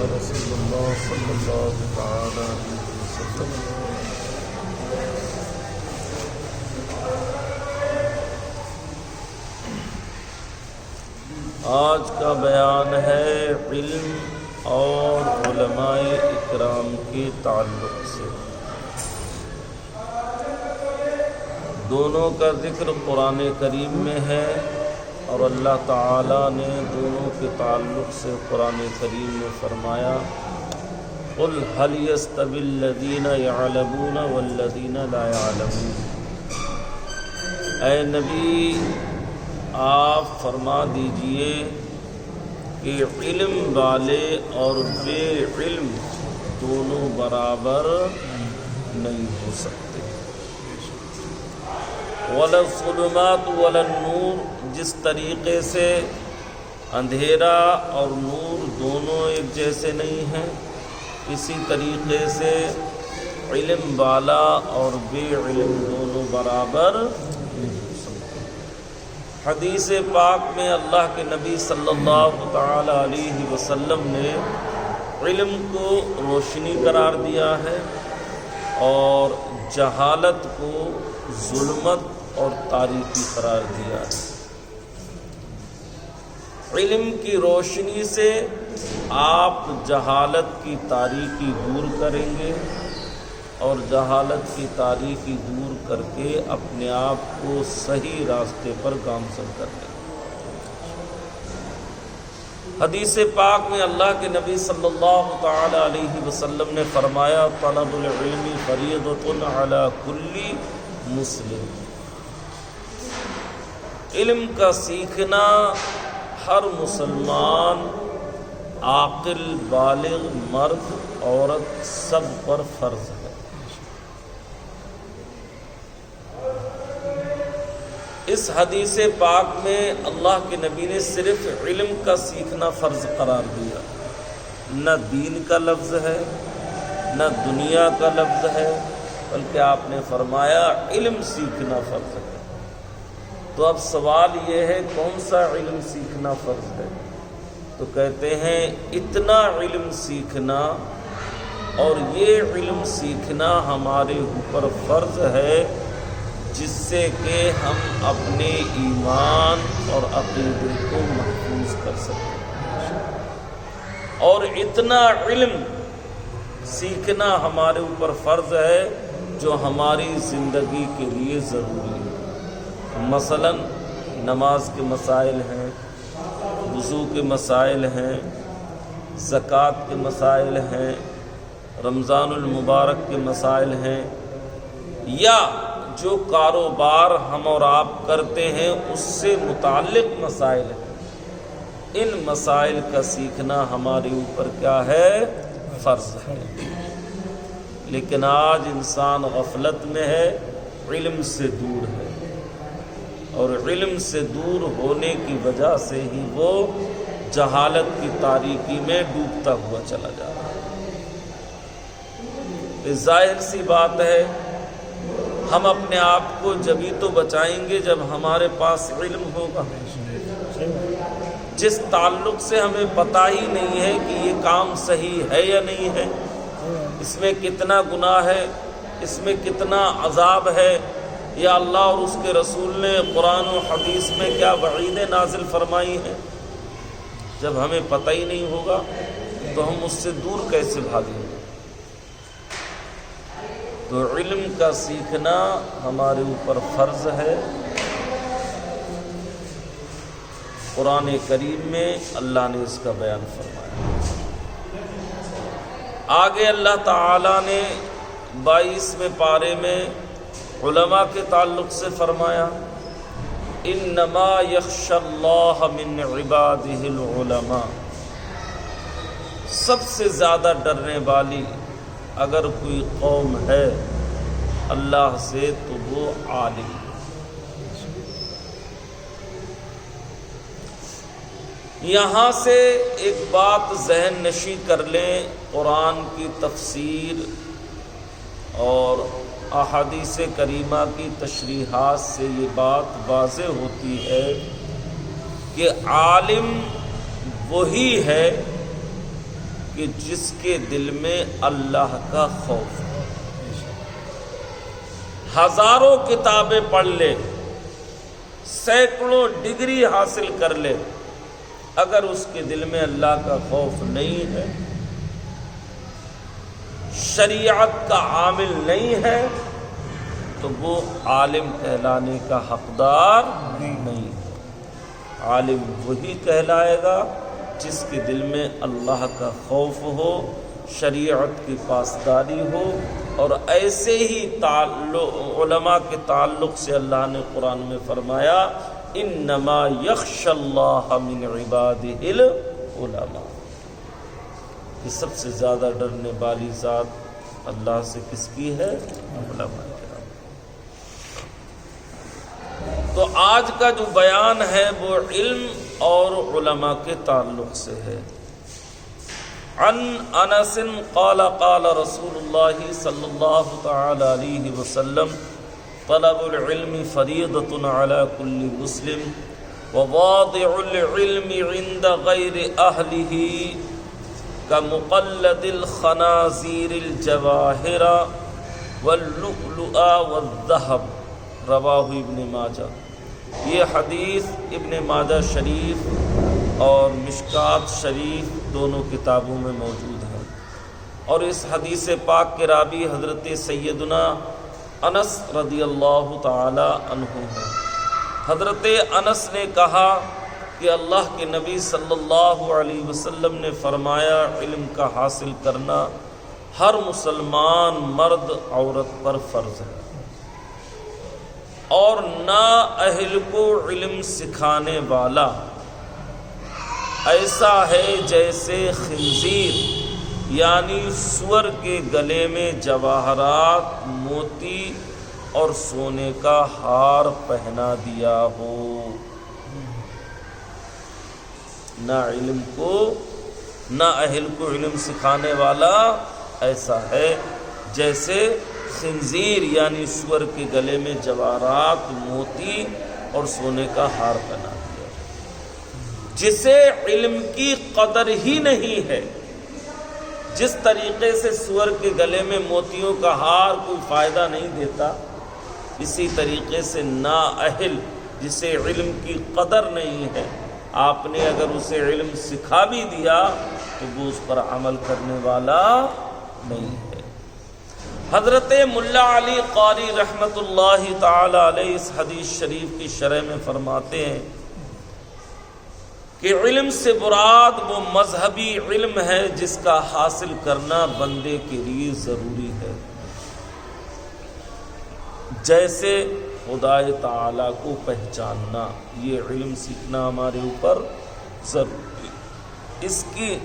رسول اللہ صلی اللہ تعالی علیہ وسلم۔ آج کا بیان ہے علم اور علماء اکرام کے تعلق سے۔ دونوں کا ذکر قرآن کریم میں ہے، اور اللہ تعالیٰ نے دونوں کے تعلق سے قرآن کریم میں فرمایا قُلْ هَلْ يَسْتَوِي الَّذِينَ يَعْلَمُونَ وَالَّذِينَ لَا يَعْلَمُونَ۔ اے نبی آپ فرما دیجئے کہ علم والے اور بے علم دونوں برابر نہیں ہو سکتے۔ وَلَا الظُّلُمَاتُ وَلَا النُّورُ، جس طریقے سے اندھیرا اور نور دونوں ایک جیسے نہیں ہیں، اسی طریقے سے علم والا اور بے علم دونوں برابر نہیں ہو سکتے۔ حدیث پاک میں اللہ کے نبی صلی اللہ تعالی علیہ وسلم نے علم کو روشنی قرار دیا ہے اور جہالت کو ظلمت اور تاریکی قرار دیا ہے۔ علم کی روشنی سے آپ جہالت کی تاریکی دور کریں گے، اور جہالت کی تاریکی دور کر کے اپنے آپ کو صحیح راستے پر گامزن کر لیں گے۔ حدیث پاک میں اللہ کے نبی صلی اللہ تعالی علیہ وسلم نے فرمایا طلب العلم فریضۃ علی کل مسلم۔ علم کا سیکھنا ہر مسلمان، عاقل، بالغ، مرد، عورت سب پر فرض ہے۔ اس حدیث پاک میں اللہ کے نبی نے صرف علم کا سیکھنا فرض قرار دیا، نہ دین کا لفظ ہے نہ دنیا کا لفظ ہے، بلکہ آپ نے فرمایا علم سیکھنا فرض ہے۔ تو اب سوال یہ ہے کون سا علم سیکھنا فرض ہے؟ تو کہتے ہیں اتنا علم سیکھنا، اور یہ علم سیکھنا ہمارے اوپر فرض ہے جس سے کہ ہم اپنے ایمان اور عقیدے کو محفوظ کر سکیں، اور اتنا علم سیکھنا ہمارے اوپر فرض ہے جو ہماری زندگی کے لیے ضروری ہے۔ مثلا نماز کے مسائل ہیں، وضو کے مسائل ہیں، زکوٰۃ کے مسائل ہیں، رمضان المبارک کے مسائل ہیں، یا جو کاروبار ہم اور آپ کرتے ہیں اس سے متعلق مسائل ہیں۔ ان مسائل کا سیکھنا ہمارے اوپر کیا ہے؟ فرض ہے۔ لیکن آج انسان غفلت میں ہے، علم سے دور ہے، اور علم سے دور ہونے کی وجہ سے ہی وہ جہالت کی تاریکی میں ڈوبتا ہوا چلا جا رہا ہے۔ یہ ظاہر سی بات ہے، ہم اپنے آپ کو جبھی تو بچائیں گے جب ہمارے پاس علم ہوگا۔ جس تعلق سے ہمیں پتہ ہی نہیں ہے کہ یہ کام صحیح ہے یا نہیں ہے، اس میں کتنا گناہ ہے، اس میں کتنا عذاب ہے، یا اللہ اور اس کے رسول نے قرآن و حدیث میں کیا وعیدیں نازل فرمائی ہیں، جب ہمیں پتہ ہی نہیں ہوگا تو ہم اس سے دور کیسے بھاگیں گے؟ تو علم کا سیکھنا ہمارے اوپر فرض ہے۔ قرآن کریم میں اللہ نے اس کا بیان فرمایا۔ آگے اللہ تعالیٰ نے 22ویں پارے میں علماء کے تعلق سے فرمایا انما یخشی اللہ من عبادہ العلماء۔ سب سے زیادہ ڈرنے والی اگر کوئی قوم ہے اللہ سے تو وہ عالم۔ یہاں سے ایک بات ذہن نشی کر لیں، قرآن کی تفسیر اور احادیث کریمہ کی تشریحات سے یہ بات واضح ہوتی ہے کہ عالم وہی ہے کہ جس کے دل میں اللہ کا خوف ہو۔ ہزاروں کتابیں پڑھ لے، سینکڑوں ڈگری حاصل کر لے، اگر اس کے دل میں اللہ کا خوف نہیں ہے، شریعت کا عامل نہیں ہے، تو وہ عالم کہلانے کا حقدار نہیں ہے۔ عالم وہی کہلائے گا جس کے دل میں اللہ کا خوف ہو، شریعت کی پاسداری ہو، اور ایسے ہی علماء کے تعلق سے اللہ نے قرآن میں فرمایا انما یخشی اللہ من عبادہ العلماء، کہ سب سے زیادہ ڈرنے والی ذات اللہ سے کس کی ہے؟ علماء کرام۔ تو آج کا جو بیان ہے وہ علم اور علماء کے تعلق سے ہے۔ عن انس قال قال رسول اللہ صلی اللہ تعالی علیہ وسلم طلب العلم فریضۃ علی کل مسلم وواضع العلم عند غیر اہلہ کمقلد الخنازیر الجواہر واللؤلؤ والذہب، رواہ ابن ماجہ۔ یہ حدیث ابن ماجہ شریف اور مشکات شریف دونوں کتابوں میں موجود ہے، اور اس حدیث پاک کے راوی حضرت سیدنا انس رضی اللہ تعالی عنہ ہیں۔ حضرت انس نے کہا کہ اللہ کے نبی صلی اللہ علیہ وسلم نے فرمایا علم کا حاصل کرنا ہر مسلمان مرد عورت پر فرض ہے، اور نااہل کو علم سکھانے والا ایسا ہے جیسے خنزیر یعنی سور کے گلے میں جواہرات، موتی اور سونے کا ہار پہنا دیا ہو۔ نااہل کو علم سکھانے والا ایسا ہے جیسے خنزیر یعنی سور کے گلے میں جواہرات، موتی اور سونے کا ہار پہنا دیا، جسے علم کی قدر ہی نہیں ہے۔ جس طریقے سے سور کے گلے میں موتیوں کا ہار کوئی فائدہ نہیں دیتا، اسی طریقے سے نااہل جسے علم کی قدر نہیں ہے، آپ نے اگر اسے علم سکھا بھی دیا تو وہ اس پر عمل کرنے والا نہیں ہے۔ حضرت ملا علی قاری رحمت اللہ تعالی علیہ اس حدیث شریف کی شرح میں فرماتے ہیں کہ علم سے مراد وہ مذہبی علم ہے جس کا حاصل کرنا بندے کے لیے ضروری ہے، جیسے خدا تعالی کو پہچاننا، یہ علم سیکھنا ہمارے اوپر ضروری ہے۔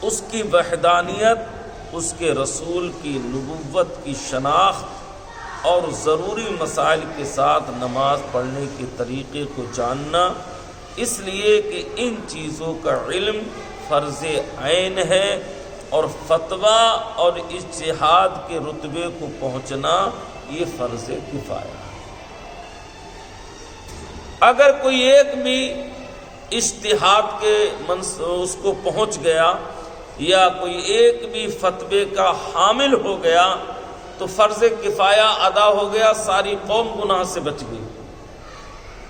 اس کی وحدانیت، اس کے رسول کی نبوت کی شناخت اور ضروری مسائل کے ساتھ نماز پڑھنے کے طریقے کو جاننا، اس لیے کہ ان چیزوں کا علم فرض عین ہے، اور فتویٰ اور اجتہاد کے رتبے کو پہنچنا یہ فرض کفایہ ہے۔ اگر کوئی ایک بھی اجتہاد کے اس کو پہنچ گیا یا کوئی ایک بھی فتوے کا حامل ہو گیا تو فرض کفایہ ادا ہو گیا، ساری قوم گناہ سے بچ گئی۔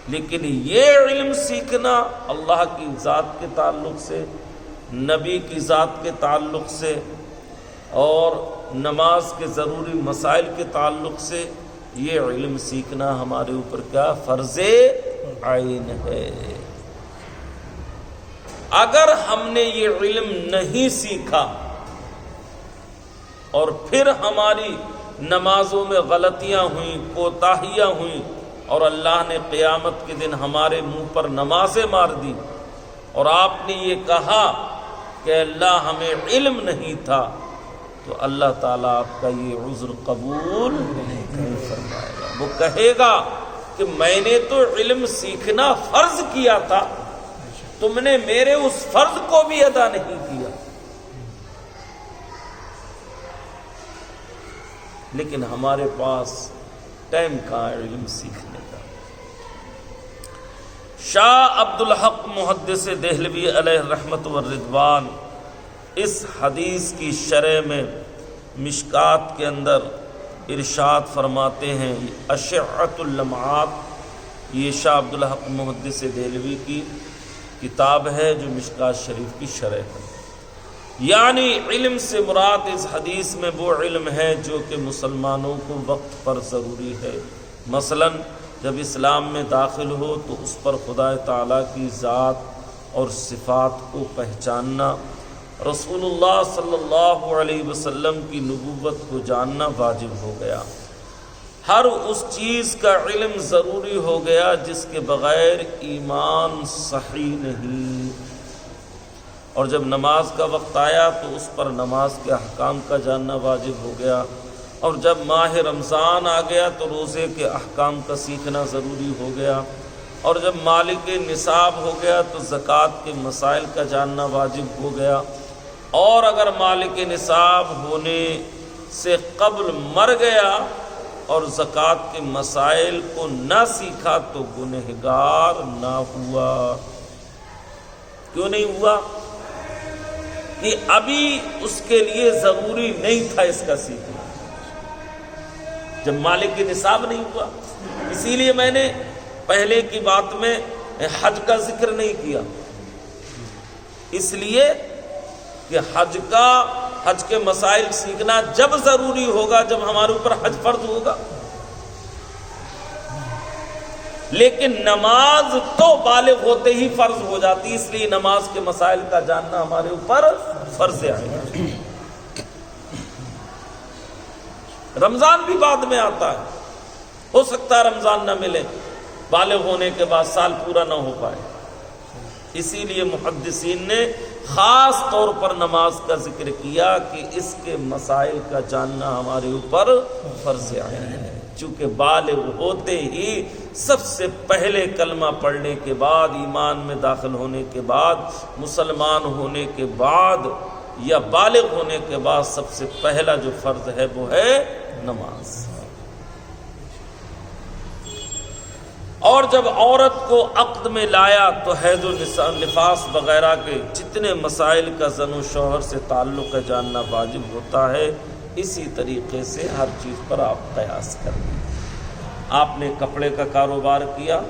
لیکن یہ علم سیکھنا اللہ کی ذات کے تعلق سے، نبی کی ذات کے تعلق سے اور نماز کے ضروری مسائل کے تعلق سے، یہ علم سیکھنا ہمارے اوپر کیا فرض عین ہے۔ اگر ہم نے یہ علم نہیں سیکھا اور پھر ہماری نمازوں میں غلطیاں ہوئیں، کوتاہیاں ہوئیں، اور اللہ نے قیامت کے دن ہمارے منہ پر نمازیں مار دی، اور آپ نے یہ کہا کہ اللہ ہمیں علم نہیں تھا، تو اللہ تعالیٰ آپ کا یہ عذر قبول نہیں فرمائے گا۔ وہ کہے گا کہ میں نے تو علم سیکھنا فرض کیا تھا، تم نے میرے اس فرض کو بھی ادا نہیں کیا۔ لیکن ہمارے پاس ٹائم کہاں ہے علم سیکھنے کا۔ شاہ عبد الحق محدث دہلوی علیہ رحمت والرضوان اس حدیث کی شرح میں مشکات کے اندر ارشاد فرماتے ہیں، اشعۃ اللمعات یہ شاہ عبدالحق محدث دہلوی کی کتاب ہے جو مشکات شریف کی شرح ہے۔ یعنی علم سے مراد اس حدیث میں وہ علم ہے جو کہ مسلمانوں کو وقت پر ضروری ہے۔ مثلا جب اسلام میں داخل ہو تو اس پر خدا تعالیٰ کی ذات اور صفات کو پہچاننا، رسول اللہ صلی اللہ علیہ وسلم کی نبوت کو جاننا واجب ہو گیا۔ ہر اس چیز کا علم ضروری ہو گیا جس کے بغیر ایمان صحیح نہیں۔ اور جب نماز کا وقت آیا تو اس پر نماز کے احکام کا جاننا واجب ہو گیا، اور جب ماہ رمضان آ گیا تو روزے کے احکام کا سیکھنا ضروری ہو گیا، اور جب مالک نصاب ہو گیا تو زکوٰۃ کے مسائل کا جاننا واجب ہو گیا، اور اگر مالک نصاب ہونے سے قبل مر گیا اور زکوٰۃ کے مسائل کو نہ سیکھا تو گنہگار نہ ہوا۔ کیوں نہیں ہوا؟ کہ ابھی اس کے لیے ضروری نہیں تھا اس کا سیکھنا، جب مالک نصاب نہیں ہوا۔ اسی لیے میں نے پہلے کی بات میں حج کا ذکر نہیں کیا، اس لیے کہ حج کے مسائل سیکھنا جب ضروری ہوگا جب ہمارے اوپر حج فرض ہوگا، لیکن نماز تو بالغ ہوتے ہی فرض ہو جاتی، اس لیے نماز کے مسائل کا جاننا ہمارے اوپر فرض ہے۔ رمضان بھی بعد میں آتا ہے، ہو سکتا ہے رمضان نہ ملے، بالغ ہونے کے بعد سال پورا نہ ہو پائے، اسی لیے محدثین نے خاص طور پر نماز کا ذکر کیا کہ اس کے مسائل کا جاننا ہمارے اوپر فرض ہے۔ چونکہ بالغ ہوتے ہی سب سے پہلے کلمہ پڑھنے کے بعد، ایمان میں داخل ہونے کے بعد، مسلمان ہونے کے بعد یا بالغ ہونے کے بعد سب سے پہلا جو فرض ہے وہ ہے نماز۔ اور جب عورت کو عقد میں لایا تو حیض و نفاس وغیرہ کے جتنے مسائل کا زن و شوہر سے تعلق کا جاننا واجب ہوتا ہے، اسی طریقے سے ہر چیز پر آپ قیاس کریں۔ آپ نے کپڑے کا کاروبار کیا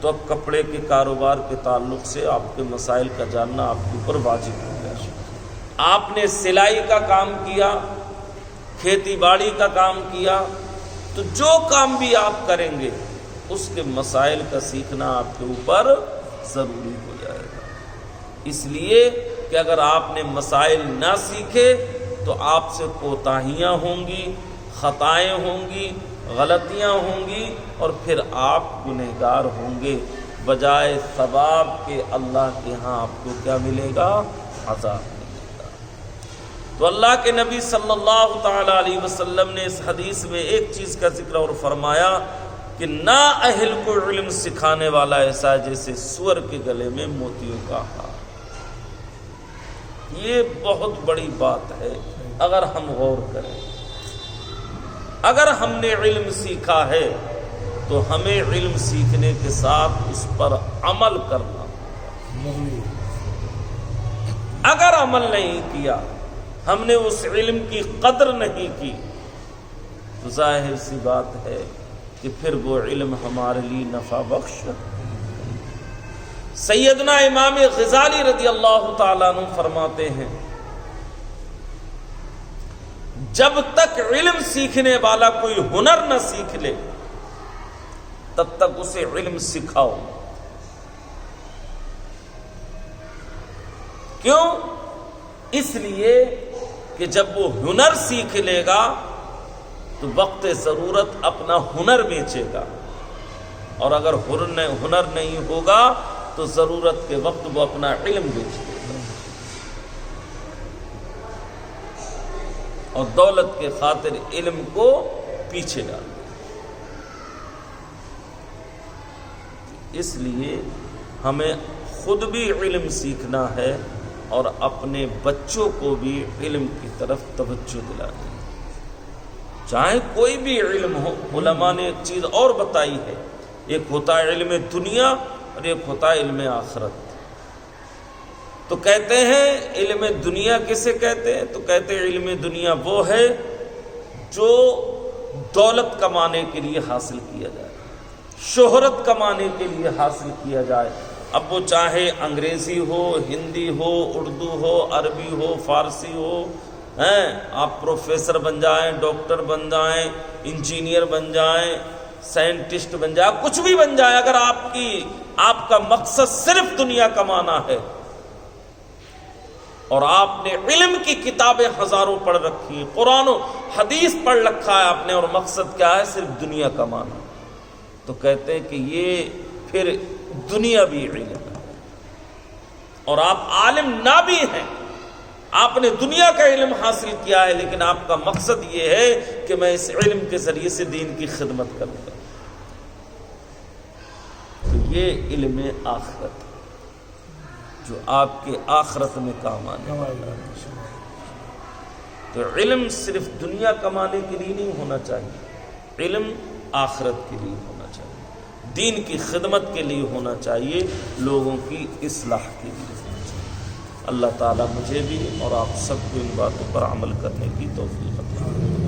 تو اب کپڑے کے کاروبار کے تعلق سے آپ کے مسائل کا جاننا آپ کے اوپر واجب ہو گیا۔ آپ نے سلائی کا کام کیا، کھیتی باڑی کا کام کیا، تو جو کام بھی آپ کریں گے اس کے مسائل کا سیکھنا آپ کے اوپر ضروری ہو جائے گا۔ اس لیے کہ اگر آپ نے مسائل نہ سیکھے تو آپ سے کوتاہیاں ہوں گی، خطائیں ہوں گی، غلطیاں ہوں گی، اور پھر آپ گنہگار ہوں گے، بجائے ثواب کے اللہ کے ہاں آپ کو کیا ملے گا؟ عذاب ملے گا۔ تو اللہ کے نبی صلی اللہ تعالی علیہ وسلم نے اس حدیث میں ایک چیز کا ذکر اور فرمایا کہ نا اہل کو علم سکھانے والا ایسا جیسے سور کے گلے میں موتیوں کا ہار۔ یہ بہت بڑی بات ہے اگر ہم غور کریں۔ اگر ہم نے علم سیکھا ہے تو ہمیں علم سیکھنے کے ساتھ اس پر عمل کرنا ہوگا۔ اگر عمل نہیں کیا، ہم نے اس علم کی قدر نہیں کی، تو ظاہر سی بات ہے کہ پھر وہ علم ہمارے لیے نفع بخش۔ سیدنا امام غزالی رضی اللہ تعالیٰ عنہ فرماتے ہیں، جب تک علم سیکھنے والا کوئی ہنر نہ سیکھ لے تب تک اسے علم سکھاؤ۔ کیوں؟ اس لیے کہ جب وہ ہنر سیکھ لے گا تو وقت ضرورت اپنا ہنر بیچے گا، اور اگر ہنر نہیں ہوگا تو ضرورت کے وقت وہ اپنا علم بیچ دے گا، اور دولت کے خاطر علم کو پیچھے ڈال دے گا۔ اس لیے ہمیں خود بھی علم سیکھنا ہے اور اپنے بچوں کو بھی علم کی طرف توجہ دلانی ہے، چاہے کوئی بھی علم ہو۔ علماء نے ایک چیز اور بتائی ہے، ایک ہوتا ہے علم دنیا اور ایک ہوتا ہے علم آخرت۔ تو کہتے ہیں علم دنیا کسے کہتے ہیں؟ تو کہتے ہیں علم دنیا وہ ہے جو دولت کمانے کے لیے حاصل کیا جائے، شہرت کمانے کے لیے حاصل کیا جائے، اب وہ چاہے انگریزی ہو، ہندی ہو، اردو ہو، عربی ہو، فارسی ہو، آپ پروفیسر بن جائیں، ڈاکٹر بن جائیں، انجینئر بن جائیں، سائنٹسٹ بن جائے، کچھ بھی بن جائے، اگر آپ کا مقصد صرف دنیا کمانا ہے اور آپ نے علم کی کتابیں ہزاروں پڑھ رکھی ہیں، قرآن و حدیث پڑھ رکھا ہے آپ نے، اور مقصد کیا ہے؟ صرف دنیا کمانا، تو کہتے ہیں کہ یہ پھر دنیاوی علم ہے، اور آپ عالم نہ بھی ہیں، آپ نے دنیا کا علم حاصل کیا ہے، لیکن آپ کا مقصد یہ ہے کہ میں اس علم کے ذریعے سے دین کی خدمت کروں گا، تو یہ علم آخرت جو آپ کے آخرت میں کام آنے والا ہے۔ تو علم صرف دنیا کمانے کے لیے نہیں ہونا چاہیے، علم آخرت کے لیے ہونا چاہیے، دین کی خدمت کے لیے ہونا چاہیے، لوگوں کی اصلاح کے لیے ہونا چاہیے۔ اللہ تعالیٰ مجھے بھی اور آپ سب کو ان باتوں پر عمل کرنے کی توفیق عطا فرمائے۔